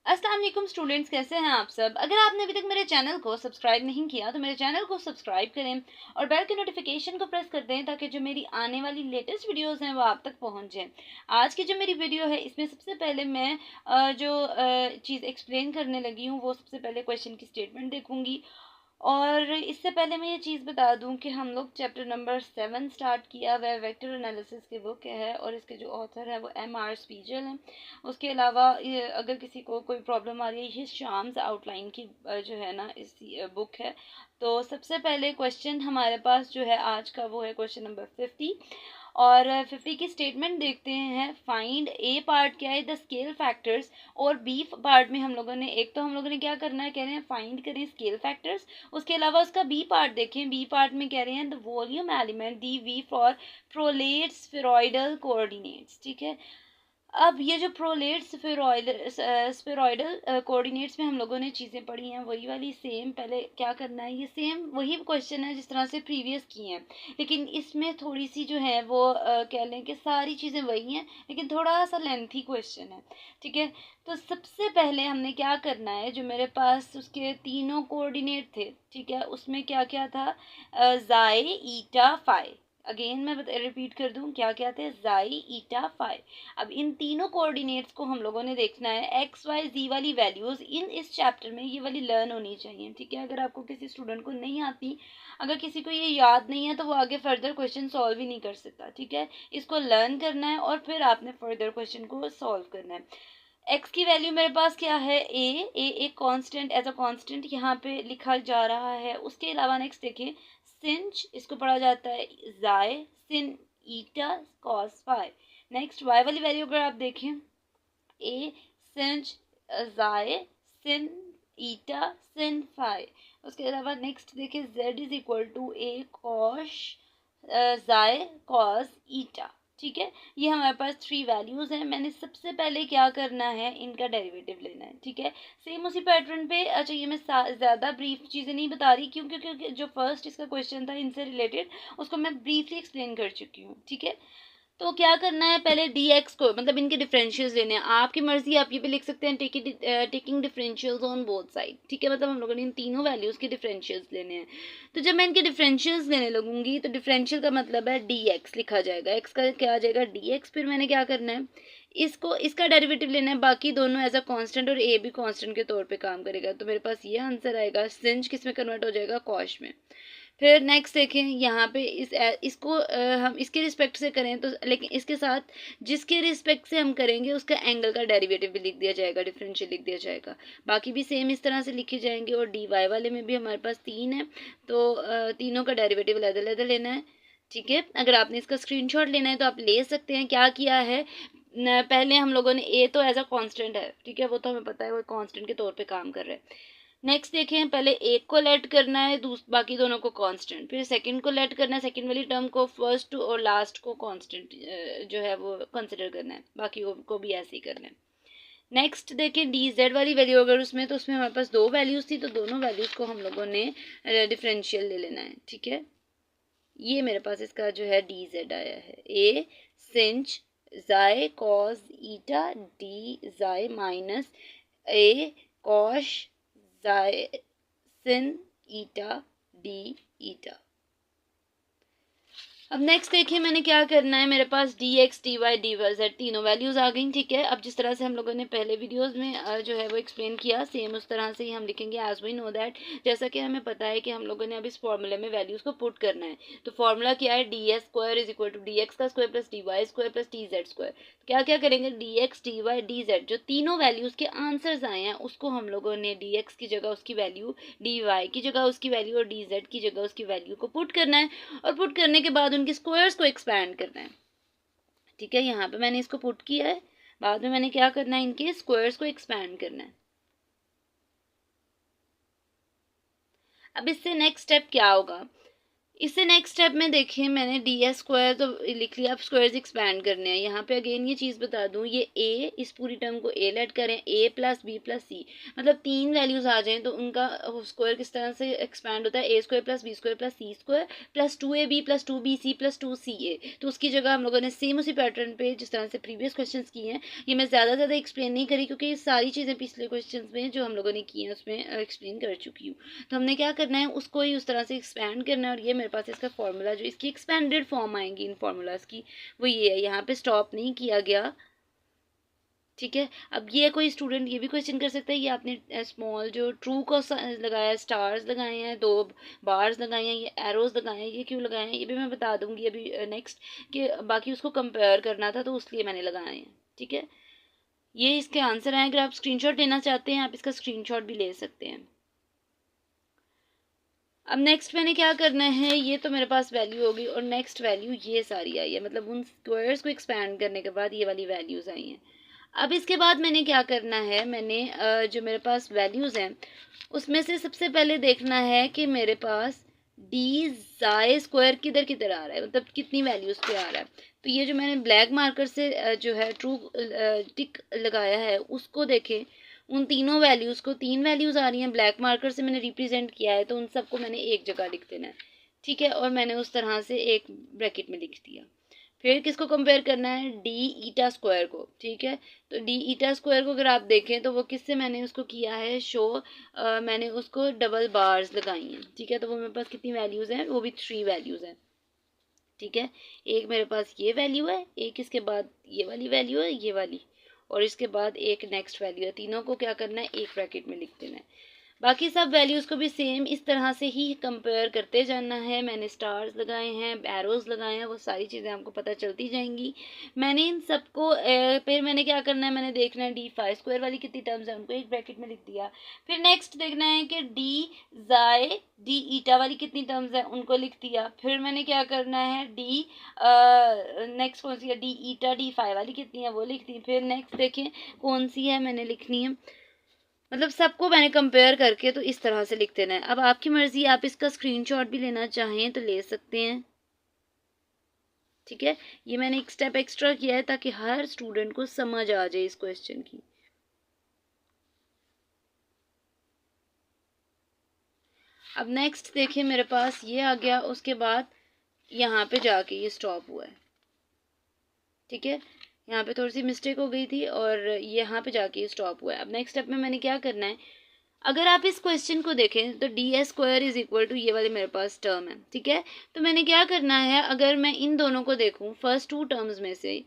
अस्सलाम वालेकुम स्टूडेंट्स, कैसे हैं आप सब। अगर आपने अभी तक मेरे चैनल को सब्सक्राइब नहीं किया तो मेरे चैनल को सब्सक्राइब करें और बेल के नोटिफिकेशन को प्रेस कर दें ताकि जो मेरी आने वाली लेटेस्ट वीडियोस हैं वो आप तक पहुंच जाएं। आज की जो मेरी वीडियो है इसमें सबसे पहले मैं जो चीज़ एक्सप्लेन करने लगी हूँ वो सबसे पहले क्वेश्चन की स्टेटमेंट देखूंगी। और इससे पहले मैं ये चीज़ बता दूं कि हम लोग चैप्टर नंबर 7 स्टार्ट किया वह वेक्टर एनालिसिस की बुक है और इसके जो ऑथर है वो M.R. स्पीजल हैं। उसके अलावा अगर किसी को कोई प्रॉब्लम आ रही है, ये शाम्स आउटलाइन की जो है ना इस बुक है। तो सबसे पहले क्वेश्चन हमारे पास जो है आज का वो है क्वेश्चन नंबर 50 और 50 की स्टेटमेंट देखते हैं। फाइंड ए पार्ट क्या है, द स्केल फैक्टर्स, और बी पार्ट में हम लोगों ने हम लोगों ने क्या करना है, कह रहे हैं फाइंड करें स्केल फैक्टर्स। उसके अलावा उसका बी पार्ट देखें, बी पार्ट में कह रहे हैं the volume element d V for prolate spheroidal coordinates. ठीक है, अब ये जो प्रोलेट स्फेरॉइडल कोऑर्डिनेट्स में हम लोगों ने चीज़ें पढ़ी हैं वही वाली सेम पहले क्या करना है, ये सेम वही क्वेश्चन है जिस तरह से प्रीवियस किए हैं, लेकिन इसमें थोड़ी सी जो है वो कह लें कि सारी चीज़ें वही हैं लेकिन थोड़ा सा लेंथी क्वेश्चन है। ठीक है, तो सबसे पहले हमने क्या करना है, जो मेरे पास उसके तीनों कोऑर्डिनेट थे, ठीक है, उसमें क्या क्या था, जाई ईटा फाई। अगेन मैं रिपीट कर दूं, क्या क्या थे, जाई ईटा फाई। अब इन तीनों कोऑर्डिनेट्स को हम लोगों ने देखना है, एक्स वाई जी वाली वैल्यूज इस चैप्टर में ये वाली लर्न होनी चाहिए। ठीक है, अगर आपको किसी स्टूडेंट को नहीं आती, अगर किसी को ये याद नहीं है तो वो आगे फर्दर क्वेश्चन सॉल्व ही नहीं कर सकता। ठीक है, इसको लर्न करना है और फिर आपने फर्दर क्वेश्चन को सॉल्व करना है। एक्स की वैल्यू मेरे पास क्या है, ए एक कांस्टेंट, एज अ कांस्टेंट यहाँ पे लिखा जा रहा है। उसके अलावा नेक्स्ट देखें, सिंच इसको पढ़ा जाता है जाए सिन ईटा कॉस फाई। नेक्स्ट वाई वाली वैल्यू अगर आप देखें, ए सिंच जाए सिन ईटा सिन फाई। उसके अलावा नेक्स्ट देखें, Z is equal to A cosh जाए कॉस ईटा। ठीक है, ये हमारे पास थ्री वैल्यूज हैं। मैंने सबसे पहले क्या करना है, इनका डेरिवेटिव लेना है। ठीक है, सेम उसी पैटर्न पे। अच्छा, ये मैं ज़्यादा ब्रीफ चीज़ें नहीं बता रही क्योंकि जो फर्स्ट इसका क्वेश्चन था इनसे रिलेटेड उसको मैं ब्रीफली एक्सप्लेन कर चुकी हूँ। ठीक है, तो क्या करना है, पहले डी एक्स को मतलब इनके डिफरेंशियल्स लेने हैं। आपकी मर्जी, आप ये भी लिख सकते हैं taking differentials on both side. ठीक है, मतलब हम लोगों ने इन तीनों वैल्यूज के डिफरेंशियल्स लेने हैं। तो जब मैं इनके डिफरेंशियल्स लेने लगूंगी तो डिफरेंशियल का मतलब है डी एक्स लिखा जाएगा, एक्स का क्या आ जाएगा डी एक्स। फिर मैंने क्या करना है, इसको इसका डेरिवेटिव लेना है, बाकी दोनों एज अ कांस्टेंट और ए भी कांस्टेंट के तौर पे काम करेगा। तो मेरे पास ये आंसर आएगा, सिंच किस में कन्वर्ट हो जाएगा, कॉश में। फिर नेक्स्ट देखें, यहाँ पे इसको हम इसके रिस्पेक्ट से करें तो, लेकिन इसके साथ जिसके रिस्पेक्ट से हम करेंगे उसका एंगल का डेरिवेटिव भी लिख दिया जाएगा, डिफरेंशियल लिख दिया जाएगा। बाकी भी सेम इस तरह से लिखे जाएंगे। और डी वाई वाले में भी हमारे पास तीन है, तो तीनों का डेरिवेटिव अलग-अलग लेना है। ठीक है, अगर आपने इसका स्क्रीनशॉट लेना है तो आप ले सकते हैं। क्या किया है, पहले हम लोगों ने ए तो एज अ कांस्टेंट है, ठीक है, वो तो हमें पता है वो कांस्टेंट के तौर पे काम कर रहा है। नेक्स्ट देखें, पहले एक को लेट करना है, बाकी दोनों को कांस्टेंट। फिर सेकंड को लेट करना है, सेकंड वाली टर्म को, फर्स्ट और लास्ट को कांस्टेंट जो है वो कंसिडर करना है, बाकी को भी ऐसे ही करना है। नेक्स्ट देखें, डी जेड वाली वैल्यू अगर उसमें, तो उसमें हमारे पास दो वैल्यूज थी, तो दोनों वैल्यूज को हम लोगों ने डिफरेंशियल ले लेना है। ठीक है, ये मेरे पास इसका जो है डी जेड आया है, ए सिंच जाए कॉस ईटा डी जाए माइनस ए कॉश जाए सिन ईटा डी ईटा। अब नेक्स्ट देखिए, मैंने क्या करना है, मेरे पास d x d y d y z तीनों वैल्यूज आ गई। ठीक है, अब जिस तरह से हम लोगों ने पहले वीडियोस में जो है वो एक्सप्लेन किया, सेम उस तरह से ही हम लिखेंगे एज वी नो दैट। जैसा कि हमें पता है कि हम लोगों ने अब इस फॉर्मूले में वैल्यूज को पुट करना है। तो फॉर्मूला क्या है, d S square is equal to d x का square plus d y square plus d z square. क्या क्या करेंगे, d x d y d z जो तीनों वैल्यूज के आंसर्स आए हैं उसको हम लोगों ने डी एक्स की जगह उसकी वैल्यू, डी वाई की जगह उसकी वैल्यू और डी जेड की जगह उसकी वैल्यू को पुट करना है। और पुट करने के बाद उनके स्क्वायर्स को एक्सपैंड करना है। ठीक है, यहाँ पे मैंने इसको पुट किया है, बाद में मैंने क्या करना है, इनके स्क्वायर्स को एक्सपैंड करना है। अब इससे नेक्स्ट स्टेप क्या होगा, इससे नेक्स्ट स्टेप में देखिए मैंने डी एस स्क्वायर तो लिख लिया, अब स्क्वायर्स एक्सपैंड करने हैं। यहाँ पे अगेन ये चीज़ बता दूँ, ये ए, इस पूरी टर्म को ए लेट करें, ए प्लस बी प्लस सी, मतलब 3 वैल्यूज आ जाएं तो उनका स्क्वायर किस तरह से एक्सपैंड होता है, a square plus b square plus c square plus 2ab plus 2bc plus 2ca। तो उसकी जगह हम लोगों ने सेम उसी पैटर्न पे जिस तरह से प्रीवियस क्वेश्चन किए हैं, ये मैं ज़्यादा एक्सप्लेन नहीं करी क्योंकि ये सारी चीज़ें पिछले क्वेश्चन में जो हम लोगों ने की हैं उसमें एक्सप्लेन कर चुकी हूँ। तो हमने क्या करना है, उसको ही उस तरह से एक्सपैंड करना है। और ये मेरे पास इसका फॉर्मूला जो इसकी एक्सपेंडेड फॉर्म आएंगी इन फार्मूलाज की, वो ये है। यहाँ पे स्टॉप नहीं किया गया, ठीक है। अब ये कोई स्टूडेंट ये भी क्वेश्चन कर सकता है, ये आपने स्मॉल जो ट्रू को लगाया, स्टार्स लगाए हैं, 2 बार्स लगाए हैं, ये एरोज लगाए हैं, ये क्यों लगाए हैं ये भी मैं बता दूंगी अभी नेक्स्ट, कि बाकी उसको कंपेयर करना था तो उसलिए मैंने लगाए हैं, ठीक है। ये इसके आंसर हैं। अगर आप स्क्रीनशॉट लेना चाहते हैं आप इसका स्क्रीनशॉट भी ले सकते हैं। अब नेक्स्ट मैंने क्या करना है, ये तो मेरे पास वैल्यू होगी और नेक्स्ट वैल्यू ये सारी आई है, मतलब उन स्क्वायर्स को एक्सपैंड करने के बाद ये वाली वैल्यूज़ आई हैं। अब इसके बाद मैंने क्या करना है, मैंने जो मेरे पास वैल्यूज़ हैं उसमें से सबसे पहले देखना है कि मेरे पास डी जाए स्क्वायर किधर किधर आ रहा है, मतलब कितनी वैल्यूज़ पे आ रहा है। तो ये जो मैंने ब्लैक मार्कर से जो है ट्रू टिक लगाया है उसको देखें, उन तीनों वैल्यूज़ को, 3 वैल्यूज़ आ रही हैं, ब्लैक मार्कर से मैंने रिप्रेजेंट किया है, तो उन सबको मैंने एक जगह लिख देना है, ठीक है। और मैंने उस तरह से एक ब्रैकेट में लिख दिया। फिर किसको कंपेयर करना है, डी ईटा स्क्वायर को, ठीक है। तो डी ईटा स्क्वायर को अगर आप देखें तो वो किससे मैंने उसको किया है शो, मैंने उसको डबल बार्स लगाई हैं, ठीक है। तो वो मेरे पास कितनी वैल्यूज़ हैं, वो भी 3 वैल्यूज़ हैं, ठीक है। एक मेरे पास ये वैल्यू है, एक इसके बाद ये वाली वैल्यू है, ये वाली, और इसके बाद एक नेक्स्ट वैल्यू है। तीनों को क्या करना है, एक ब्रैकेट में लिख देना है। बाकी सब वैल्यूज़ को भी सेम इस तरह से ही कंपेयर करते जाना है। मैंने स्टार्स लगाए हैं, एरोज़ लगाए हैं, वो सारी चीज़ें आपको पता चलती जाएंगी। मैंने इन सबको फिर मैंने क्या करना है, मैंने देखना है डी फाई स्क्वायर वाली कितनी टर्म्स हैं, उनको एक ब्रैकेट में लिख दिया। फिर नेक्स्ट देखना है कि डी जाए डी ईटा वाली कितनी टर्म्स हैं, उनको लिख दिया। फिर मैंने क्या करना है, डी नेक्स्ट कौन सी है, डी ईटा डी फाई वाली कितनी है वो लिख दी। फिर नेक्स्ट देखें कौन सी है मैंने लिखनी है, मतलब सबको मैंने कंपेयर करके तो इस तरह से लिख देना है। अब आपकी मर्जी, आप इसका स्क्रीनशॉट भी लेना चाहें तो ले सकते हैं, ठीक है। ये मैंने एक स्टेप एक्स्ट्रा किया है ताकि हर स्टूडेंट को समझ आ जाए इस क्वेश्चन की। अब नेक्स्ट देखिए मेरे पास ये आ गया, उसके बाद यहाँ पे जाके ये स्टॉप हुआ है, ठीक है। यहाँ पे थोड़ी सी मिस्टेक हो गई थी और यहाँ पे जाके ये स्टॉप हुआ है। अब नेक्स्ट स्टेप में मैंने क्या करना है, अगर आप इस क्वेश्चन को देखें तो D S square is equal to ये वाले मेरे पास टर्म है, ठीक है। तो मैंने क्या करना है, अगर मैं इन दोनों को देखूं फर्स्ट 2 टर्म्स में से,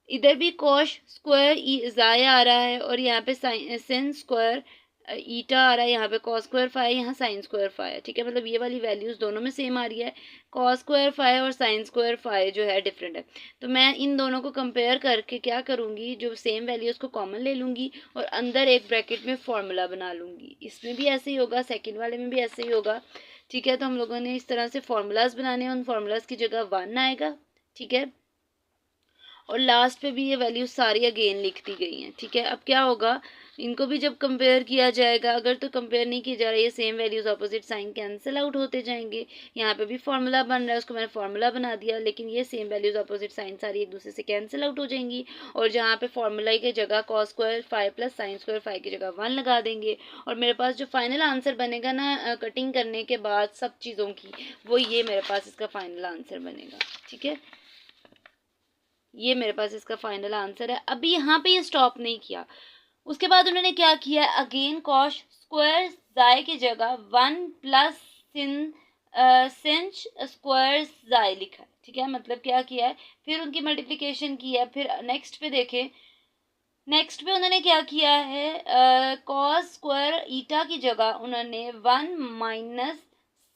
इधर भी कॉश स्क्वायर ज़ाया आ रहा है और यहाँ पे साइन स्क्वायर ईटा आ रहा है, यहाँ पे कॉस स्क्वायर फाई, यहाँ साइन स्क्वायर फाई है, ठीक है। मतलब ये वाली वैल्यूज़ दोनों में सेम आ रही है, कॉस स्क्वायर फाई और साइन स्क्वायर फाई जो है डिफरेंट है। तो मैं इन दोनों को कंपेयर करके क्या करूँगी, जो सेम वैल्यूज़ को कॉमन ले लूँगी और अंदर एक ब्रैकेट में फॉर्मूला बना लूँगी। इसमें भी ऐसे ही होगा, सेकेंड वाले में भी ऐसे ही होगा, ठीक है। तो हम लोगों ने इस तरह से फार्मूलाज बनाने हैं, उन फार्मूलाज की जगह 1 आएगा, ठीक है। और लास्ट पे भी ये वैल्यूज सारी अगेन लिख दी गई हैं, ठीक है। अब क्या होगा, इनको भी जब कंपेयर किया जाएगा, अगर तो कंपेयर नहीं किया जा रहा है, ये same values opposite sign cancel out होते जाएंगे। यहाँ पे भी फार्मूला बन रहा है, उसको मैंने फार्मूला बना दिया, लेकिन ये सेम वैल्यूज ऑपोजिट साइन सारी एक दूसरे से कैंसिल आउट हो जाएंगी। और जहाँ पे फार्मूला की जगह cos square five plus sine square five की जगह 1 लगा देंगे, और मेरे पास जो फाइनल आंसर बनेगा ना कटिंग करने के बाद सब चीज़ों की, वो ये मेरे पास इसका फाइनल आंसर बनेगा, ठीक है। ये मेरे पास इसका फाइनल आंसर है। अभी यहाँ पे ये स्टॉप नहीं किया, उसके बाद उन्होंने क्या किया, अगेन कॉश स्क्वायर जाए की जगह 1 प्लस सिंच स्क्वायर जाए लिखा है, ठीक है। मतलब क्या किया है, फिर उनकी मल्टीप्लिकेशन की है। फिर नेक्स्ट पे देखें, नेक्स्ट पे उन्होंने क्या किया है, कॉस स्क्वायर ईटा की जगह उन्होंने 1 माइनस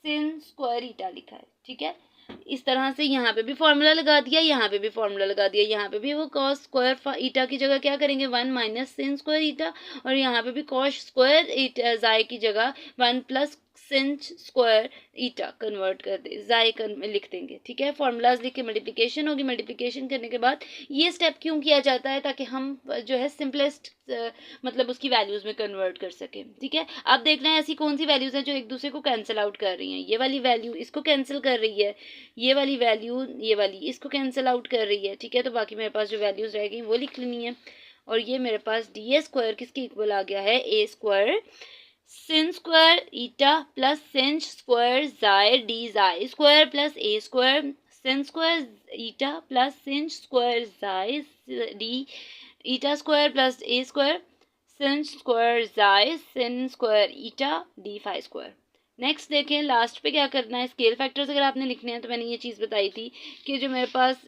सिन स्क्वायर ईटा लिखा है, ठीक है। इस तरह से यहाँ पे भी फॉर्मूला लगा दिया, यहाँ पे भी फॉर्मूला लगा दिया, यहाँ पे भी वो कॉस स्क्वायर ईटा की जगह क्या करेंगे 1 माइनस सिन स्क्वायर ईटा, और यहाँ पे भी कॉस स्क्वायर ईटा जाए की जगह 1 प्लस सेंच स्क्वायर ईटा कन्वर्ट कर दे, जाई लिख देंगे, ठीक है। फॉर्मूलाज लिख के मल्टीप्लिकेशन होगी, मल्टीप्लिकेशन करने के बाद ये स्टेप क्यों किया जाता है, ताकि हम जो है सिंपलेस्ट मतलब उसकी वैल्यूज़ में कन्वर्ट कर सकें, ठीक है। अब देखना है ऐसी कौन सी वैल्यूज़ हैं जो एक दूसरे को कैंसिल आउट कर रही हैं। ये वाली वैल्यू इसको कैंसिल कर रही है, ये वाली वैल्यू ये वाली इसको कैंसिल आउट कर रही है, ठीक है। तो बाकी मेरे पास जो वैल्यूज़ रह गई वो लिख लेनी है। और ये मेरे पास डी ए स्क्वायर किसके इक्वल आ गया है, a square sin square eta plus सेंच square xi d xi square plus a square sin square eta plus सेंच square xi d eta square plus a square sin square xi sin square eta d phi square. Next देखें last पे क्या करना है, scale factors अगर आपने लिखने हैं तो मैंने ये चीज़ बताई थी कि जो मेरे पास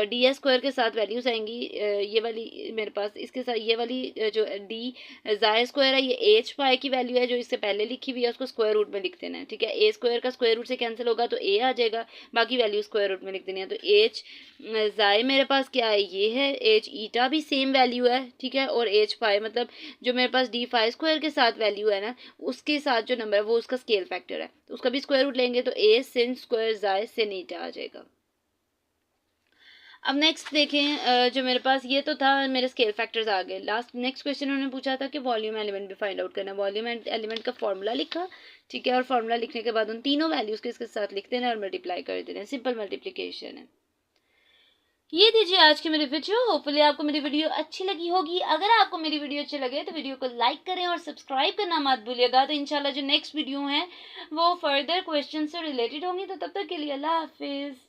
डी एस स्क्वायर के साथ वैल्यूज़ आएंगी, ये वाली मेरे पास इसके साथ ये वाली जो डी जाय स्क्वायर है ये एच पाई की वैल्यू है जो इससे पहले लिखी हुई है, उसको स्क्वायर रूट में लिख देना है, ठीक है। ए स्क्वायर का स्क्वायर रूट से कैंसिल होगा तो ए आ जाएगा, बाकी वैल्यू स्क्वायर रूट में लिख देनी है। तो एच जाय मेरे पास क्या है, ये है। एच ईटा भी सेम वैल्यू है, ठीक है। और एच पाई मतलब जो मेरे पास डी फाई स्क्वायर के साथ वैल्यू है ना, उसके साथ जो नंबर है वो उसका स्केल फैक्टर है, तो उसका भी स्क्वायर रूट लेंगे तो ए sin स्क्वायर जाय sin ईटा आ जाएगा। अब नेक्स्ट देखें, जो मेरे पास ये तो था मेरे स्केल फैक्टर्स आ गए। लास्ट नेक्स्ट क्वेश्चन उन्होंने पूछा था कि वॉल्यूम एलिमेंट भी फाइंड आउट करना। वॉल्यूम एलिमेंट का फॉर्मूला लिखा, ठीक है। और फॉर्मूला लिखने के बाद उन तीनों वैल्यूज़ के इसके साथ लिख देना और मल्टीप्लाई कर देना, सिंपल मल्टीप्लिकेशन है। ये दीजिए आज की मेरी वीडियो। होपफुली आपको मेरी वीडियो अच्छी लगी होगी। अगर आपको मेरी वीडियो अच्छी लगे तो वीडियो को लाइक करें और सब्सक्राइब करना मत भूलिएगा। तो इंशाल्लाह जो नेक्स्ट वीडियो है वो फर्दर क्वेश्चन से रिलेटेड होंगी। तो तब तक के लिए अल्लाह हाफिज़।